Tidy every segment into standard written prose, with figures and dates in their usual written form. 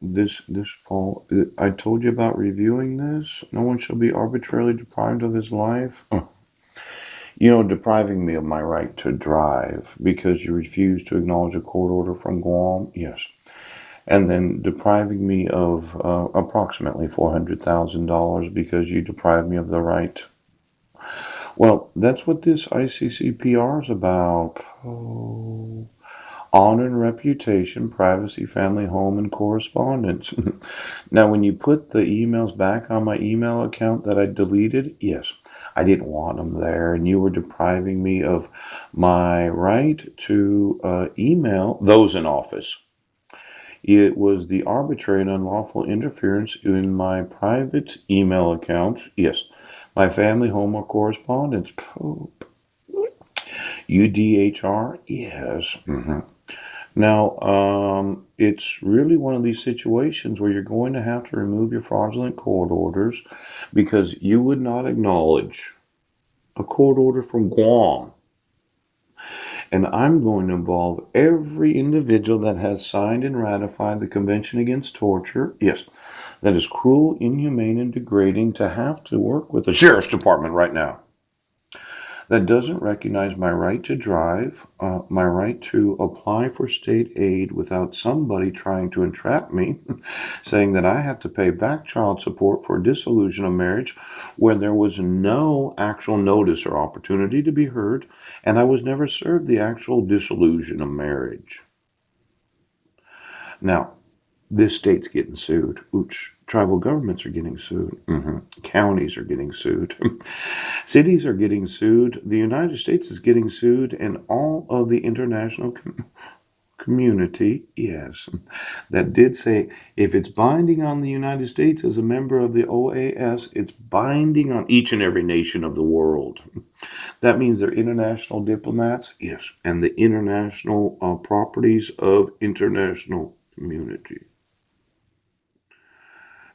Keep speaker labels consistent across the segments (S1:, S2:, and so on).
S1: this fall, I told you about reviewing this. No one shall be arbitrarily deprived of his life. Depriving me of my right to drive because you refuse to acknowledge a court order from Guam. Yes. And then depriving me of approximately $400,000 because you deprived me of the right. Well, that's what this ICCPR is about. Oh, honor and reputation, privacy, family, home, and correspondence. Now, when you put the emails back on my email account that I deleted, yes, I didn't want them there, and you were depriving me of my right to email those in office. It was the arbitrary and unlawful interference in my private email accounts. Yes, my family, home, or correspondence. UDHR? Yes. Now, it's really one of these situations where you're going to have to remove your fraudulent court orders because you would not acknowledge a court order from Guam. And I'm going to involve every individual that has signed and ratified the Convention Against Torture. Yes, that is cruel, inhumane, and degrading to have to work with the Sheriff's Department right now. That doesn't recognize my right to drive, my right to apply for state aid without somebody trying to entrap me, saying that I have to pay back child support for dissolution of marriage where there was no actual notice or opportunity to be heard, and I was never served the actual dissolution of marriage. Now, this state's getting sued. Ooch, tribal governments are getting sued. Counties are getting sued. Cities are getting sued. The United States is getting sued, and all of the international community, yes, that did say if it's binding on the United States as a member of the OAS, it's binding on each and every nation of the world. That means they're international diplomats, yes, and the international properties of international community.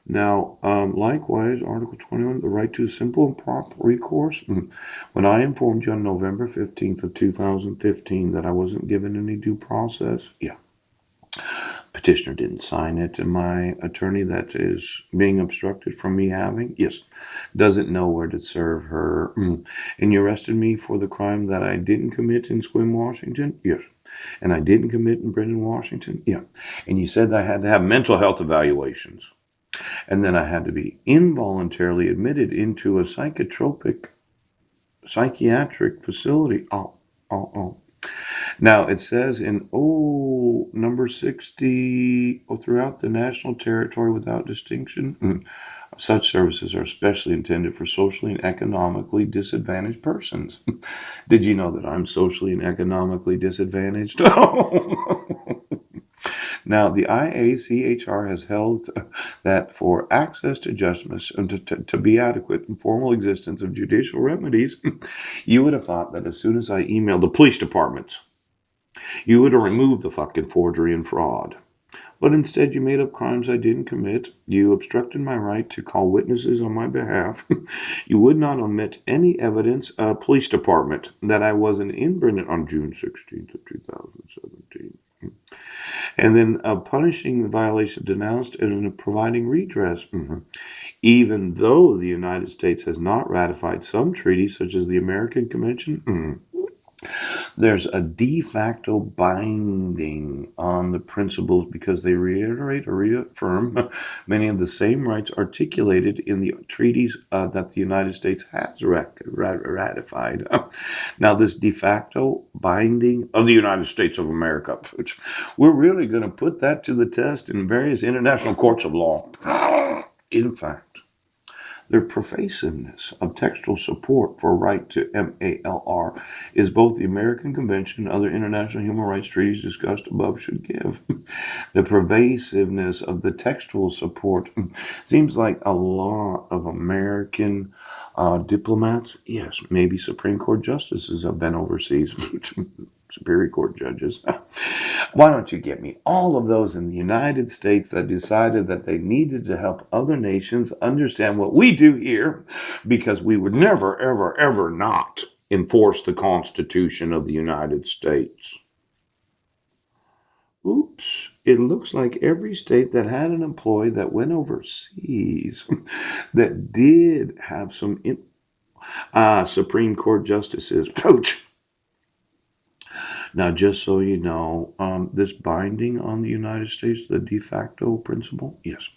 S1: Now, likewise, Article 21, the right to simple and prompt recourse. When I informed you on November 15th of 2015 that I wasn't given any due process, yeah, petitioner didn't sign it, and my attorney that is being obstructed from me having, yes, doesn't know where to serve her. And you arrested me for the crime that I didn't commit in Sequim, Washington? Yes. And I didn't commit in Brendan, Washington? Yeah. And you said I had to have mental health evaluations. And then I had to be involuntarily admitted into a psychiatric facility. Oh. Now it says in number 60, throughout the national territory without distinction, such services are especially intended for socially and economically disadvantaged persons. Did you know that I'm socially and economically disadvantaged? Now, the IACHR has held that for access to justice and to be adequate in formal existence of judicial remedies, you would have thought that as soon as I emailed the police departments, you would have removed the fucking forgery and fraud. But instead, you made up crimes I didn't commit. You obstructed my right to call witnesses on my behalf. You would not omit any evidence, police department, that I wasn't in Brendan on June 16th of 2017. And then punishing the violation denounced and providing redress. Even though the United States has not ratified some treaties, such as the American Convention, there's a de facto binding on the principles because they reiterate or reaffirm many of the same rights articulated in the treaties that the United States has ratified. Now, this de facto binding of the United States of America, which we're really going to put that to the test in various international courts of law. In fact, their pervasiveness of textual support for right to MALR is both the American Convention and other international human rights treaties discussed above should give. The pervasiveness of the textual support seems like a lot of American diplomats, yes, maybe Supreme Court justices have been overseas, Superior Court judges. Why don't you get me all of those in the United States that decided that they needed to help other nations understand what we do here because we would never, ever, ever not enforce the Constitution of the United States. Oops. it looks like every state that had an employee that went overseas that did have some Supreme Court justices. Coach. Now, just so you know, this binding on the United States, the de facto principle, yes.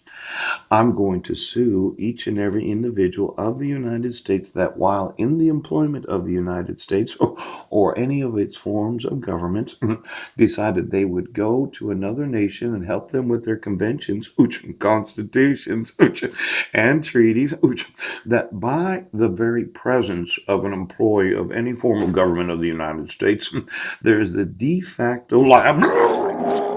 S1: I'm going to sue each and every individual of the United States that while in the employment of the United States or any of its forms of government decided they would go to another nation and help them with their conventions, constitutions, and treaties, that by the very presence of an employee of any form of government of the United States, there is the de facto liability.